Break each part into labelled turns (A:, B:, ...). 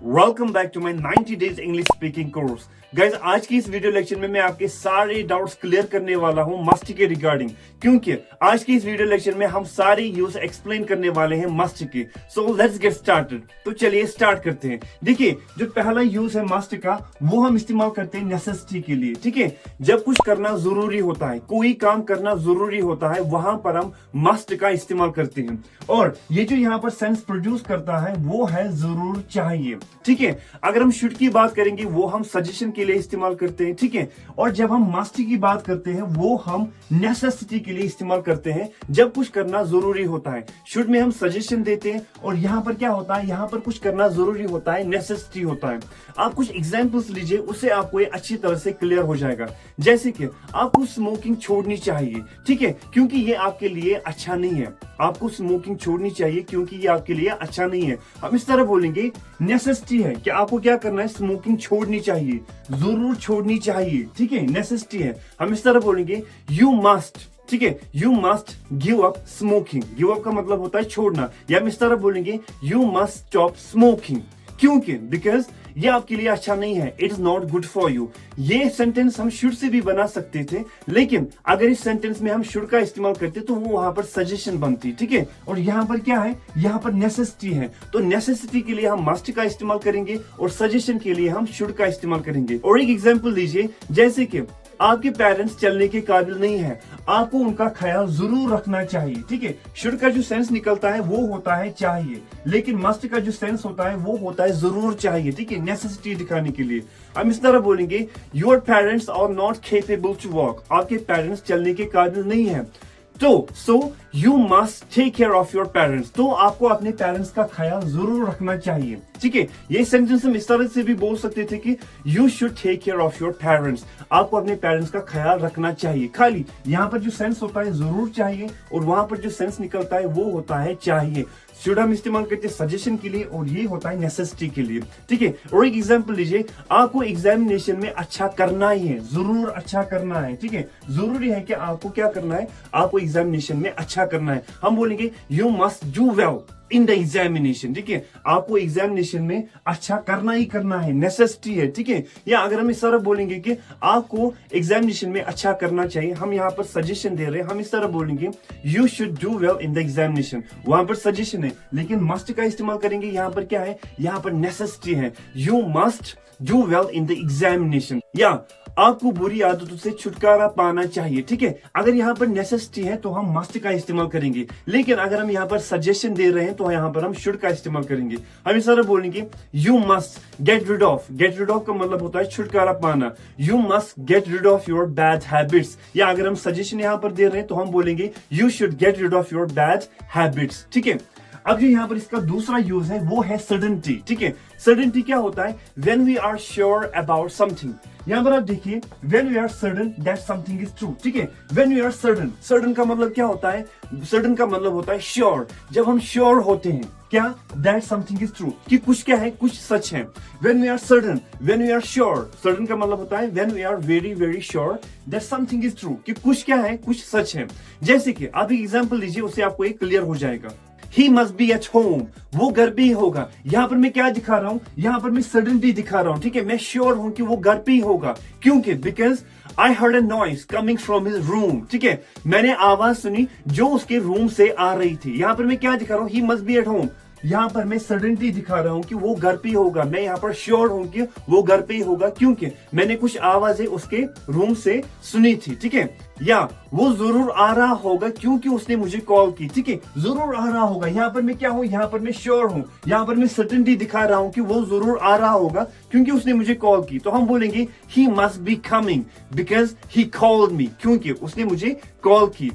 A: Welcome back to my 90 days English speaking course. Guys, आज की इस वीडियो लेक्चर में मैं आपके सारे डाउट्स क्लियर करने वाला हूं मस्ट के रिगार्डिंग, क्योंकि आज की इस वीडियो लेक्चर में हम सारे यूज एक्सप्लेन करने वाले हैं मस्ट के। So let's get started. तो चलिए स्टार्ट करते हैं। देखिए, जो पहला यूज है मस्ट का, वो हम इस्तेमाल करते हैं नेसेसिटी के लिए। ठीक है, जब कुछ करना जरूरी होता है, कोई काम करना जरूरी होता है, वहां पर हम मस्ट का इस्तेमाल करते हैं। और ये जो यहाँ पर सेंस प्रोड्यूस करता है वो है जरूर चाहिए। ठीक है, अगर हम शुड की बात करेंगे वो हम सजेशन के लिए इस्तेमाल करते हैं। ठीक है, और जब हम मस्ट की बात करते हैं वो हम नेसेसिटी के लिए इस्तेमाल करते हैं, जब कुछ करना जरूरी होता है। शुड में हम सजेशन देते हैं, और यहाँ पर क्या होता है, यहाँ पर कुछ करना जरूरी होता है, नेसेसिटी होता है। आप कुछ एग्जाम्पल्स लीजिए, उससे आपको ये अच्छी तरह से क्लियर हो जाएगा। जैसे कि आपको स्मोकिंग छोड़नी चाहिए, ठीक है, क्योंकि ये आपके लिए अच्छा नहीं है। आपको स्मोकिंग छोड़नी चाहिए क्योंकि ये आपके लिए अच्छा नहीं है। हम इस तरह बोलेंगे, नेसेसिटी है कि आपको क्या करना है, स्मोकिंग छोड़नी चाहिए, जरूर छोड़नी चाहिए। ठीक है, नेसेसिटी है। हम इस तरह बोलेंगे, यू मस्ट, ठीक है, you must give up smoking. Give up का मतलब होता है छोड़ना। या हम इस तरह बोलेंगे, यू मस्ट स्टॉप स्मोकिंग। क्योंकि बिकॉज ये आपके लिए अच्छा नहीं है, it is not good for you. ये सेंटेंस हम शुड से भी बना सकते थे, लेकिन अगर इस सेंटेंस में हम शुड का इस्तेमाल करते तो वो वहां पर सजेशन बनती। ठीक है, और यहाँ पर क्या है, यहाँ पर नेसेसिटी है, तो नेसेसिटी के लिए हम मस्ट का इस्तेमाल करेंगे और सजेशन के लिए हम शुड का इस्तेमाल करेंगे। और एक एग्जाम्पल लीजिए, जैसे कि आपके पेरेंट्स चलने के काबिल नहीं है, आपको उनका ख्याल जरूर रखना चाहिए। ठीक है, शुड का जो सेंस निकलता है वो होता है चाहिए, लेकिन मस्ट का जो सेंस होता है वो होता है जरूर चाहिए। ठीक है, नेसेसिटी दिखाने के लिए हम इस तरह बोलेंगे, your parents are not capable to walk. आपके पेरेंट्स चलने के काबिल नहीं है, तो so you must take care of your parents. तो आपको अपने पेरेंट्स का ख्याल जरूर रखना चाहिए। ठीक है, ये सेंटेंस हम इस तरह से भी बोल सकते थे कि you should take care of your parents. आपको अपने पेरेंट्स का ख्याल रखना चाहिए। खाली यहाँ पर जो सेंस होता है जरूर चाहिए, और वहां पर जो सेंस निकलता है वो होता है चाहिए। शुड हम इस्तेमाल करते हैं सजेशन के लिए, और ये होता है नेसेसिटी के लिए। ठीक है, और एक एग्जांपल लीजिए, आपको एग्जामिनेशन में अच्छा करना ही है, जरूर अच्छा करना है। ठीक है, जरूरी है कि आपको क्या करना है, आपको एग्जामिनेशन में अच्छा करना है। हम बोलेंगे, you must do well in the examination. ठीक है, आपको एग्जामिनेशन में अच्छा करना ही करना है, नेसेसिटी है। ठीक है, या अगर हम इस तरह बोलेंगे कि आपको एग्जामिनेशन में अच्छा करना चाहिए, हम यहाँ पर सजेशन दे रहे हैं, हम इस तरह बोलेंगे, you should do well in the examination. वहां पर सजेशन है, लेकिन मस्ट का इस्तेमाल करेंगे, यहाँ पर क्या है, यहाँ पर नेसेसिटी है, you must do well in the examination. या आपको बुरी आदतों से छुटकारा पाना चाहिए। ठीक है, अगर यहाँ पर नेसेसिटी है तो हम मस्ट का इस्तेमाल करेंगे, लेकिन अगर हम यहाँ पर सजेशन दे रहे हैं तो यहाँ पर हम शुड का इस्तेमाल करेंगे। हम इस तरह बोलेंगे, you must get rid of. Get rid of का मतलब होता है छुटकारा पाना। You must get rid of your bad habits. या अगर हम सजेशन यहाँ पर दे रहे हैं तो हम बोलेंगे, you should get rid of your bad habits. ठीक है, अब जो यहाँ पर इसका दूसरा यूज है वो है सर्टेनिटी। ठीक है, सर्टेनिटी क्या होता है, when we are sure about something. यहाँ पर आप देखिए, when we are certain that something is true. ठीक है, when we are certain, certain का मतलब क्या होता है, सर्टेन का मतलब होता है श्योर। जब हम श्योर होते हैं क्या, दैट समथिंग इज ट्रू, कि कुछ क्या है, कुछ सच है। When we are certain, when we are sure, certain का मतलब होता है when we are very very sure that something is true, कि कुछ क्या है, कुछ सच है। जैसे कि आप एक एग्जांपल लीजिए, उससे आपको एक क्लियर हो जाएगा। He must be at home, वो घर पे ही होगा। यहाँ पर मैं क्या दिखा रहा हूँ, यहाँ पर मैं सर्टेनिटी दिखा रहा हूँ। ठीक है, मैं श्योर हूँ कि वो घर पे ही होगा, क्योंकि because I heard a noise coming from his room। ठीक है, मैंने आवाज सुनी जो उसके रूम से आ रही थी। यहाँ पर मैं क्या दिखा रहा हूँ, he must be at home। यहाँ पर मैं सर्टेनिटी दिखा रहा हूँ कि वो घर पे ही होगा। मैं यहाँ पर श्योर हूँ कि वो घर पे ही होगा, क्योंकि मैंने कुछ आवाजें उसके रूम से सुनी थी। ठीक है, या वो जरूर आ रहा होगा क्योंकि उसने मुझे कॉल की। ठीक है, जरूर आ रहा होगा, यहाँ पर मैं क्या हूँ, यहाँ पर मैं श्योर हूँ, यहाँ पर मैं सर्टेनिटी दिखा रहा हूँ कि वो जरूर आ रहा होगा क्योंकि उसने मुझे कॉल की। तो हम बोलेंगे, he must be coming because he called me, क्योंकि उसने मुझे कॉल की।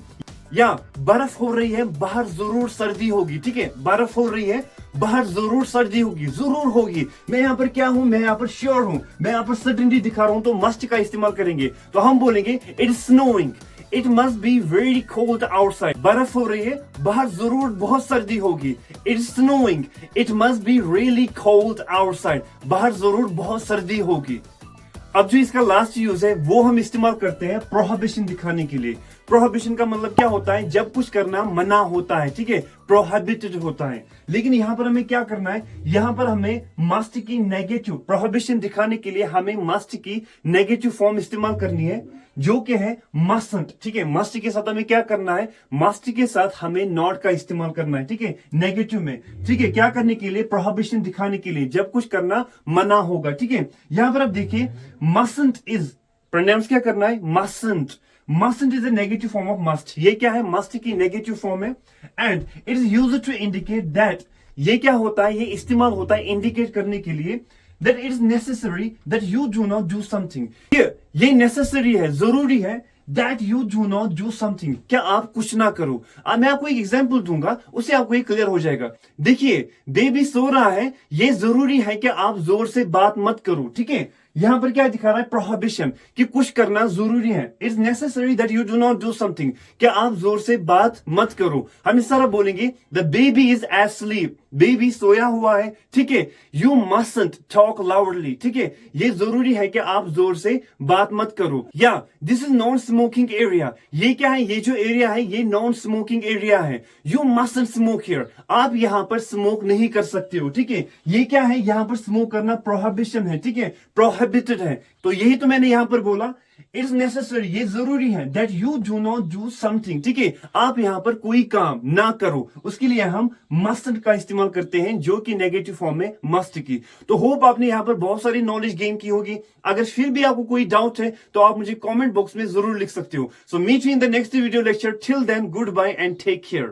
A: या बर्फ हो रही है, बाहर जरूर सर्दी होगी। ठीक है, बर्फ हो रही है, बाहर जरूर सर्दी होगी, जरूर होगी। मैं यहाँ पर क्या हूँ, मैं यहाँ पर श्योर हूँ, मैं यहाँ पर सर्टेनिटी दिखा रहा हूँ, तो मस्ट का इस्तेमाल करेंगे। तो हम बोलेंगे, it snowing, it must be very cold outside. बर्फ हो रही है, बाहर जरूर बहुत सर्दी होगी। It snowing, it must be really cold outside. बाहर जरूर बहुत सर्दी होगी। अब जो इसका लास्ट यूज है वो हम इस्तेमाल करते हैं प्रोहिबिशन दिखाने के लिए। प्रोहिबिशन का मतलब क्या होता है? जब कुछ करना मना होता है, ठीक है, प्रोहिबिटेड होता है। लेकिन यहां पर हमें क्या करना है? यहां पर हमें मस्ट की नेगेटिव, प्रोहिबिशन दिखाने के लिए हमें मस्ट की नेगेटिव फॉर्म इस्तेमाल करनी है, जो कि है मस्टंट, ठीक है। मस्ट के साथ हमें क्या करना है? मस्ट के साथ हमें नॉट का इस्तेमाल करना है, ठीक है, नेगेटिव में, ठीक है। क्या करने के लिए? प्रोहिबिशन दिखाने के लिए, जब कुछ करना मना होगा, ठीक है। यहां पर आप देखिए, मस्टंट इज प्रोनाउंस क्या करना है? Mustn't. Mustn't is a negative form of must. ये क्या है? मस्ट की नेगेटिव फॉर्म है। And it is used to indicate that, ये क्या होता है? ये इस्तेमाल होता है इंडिकेट करने के लिए that it is necessary that you do not do something। ये नेसेसरी है, जरूरी है, that you do not do something, क्या आप कुछ ना करो। मैं आपको एक एग्जांपल दूंगा, उससे आपको ये क्लियर हो जाएगा। देखिए, बेबी सो रहा है, ये जरूरी है कि आप जोर से बात मत करो, ठीक है। यहां पर क्या दिखा रहा है? प्रोहिबिशन, कि कुछ करना जरूरी है। It's necessary that you do not do something, क्या आप जोर से बात मत करो। हम इस तरह बोलेंगे, the baby is asleep, baby सोया हुआ है, ठीक है। यू मस्टंट टॉक लाउडली, ठीक है, ये जरूरी है कि आप जोर से बात मत करो। या this is non smoking area, ये क्या है? ये जो एरिया है ये नॉन स्मोकिंग एरिया है। यू मस्टंट स्मोक हियर, आप यहां पर स्मोक नहीं कर सकते हो, ठीक है। ये क्या है? यहां पर स्मोक करना प्रोहिबिशन है, ठीक है, प्रोहिबिटेड है। तो यही तो मैंने यहां पर बोला, इट्स नेसेसरी, ये जरूरी है, that you do not do something, ठीक है, आप यहां पर कोई काम ना करो। उसके लिए हम मस्ट का इस्तेमाल करते हैं, जो कि नेगेटिव फॉर्म में मस्ट की। तो होप आपने यहां पर बहुत सारी नॉलेज गेन की होगी। अगर फिर भी आपको कोई डाउट है तो आप मुझे कमेंट बॉक्स में जरूर लिख सकते हो। So meet you in the next video lecture. Till then, goodbye and take care.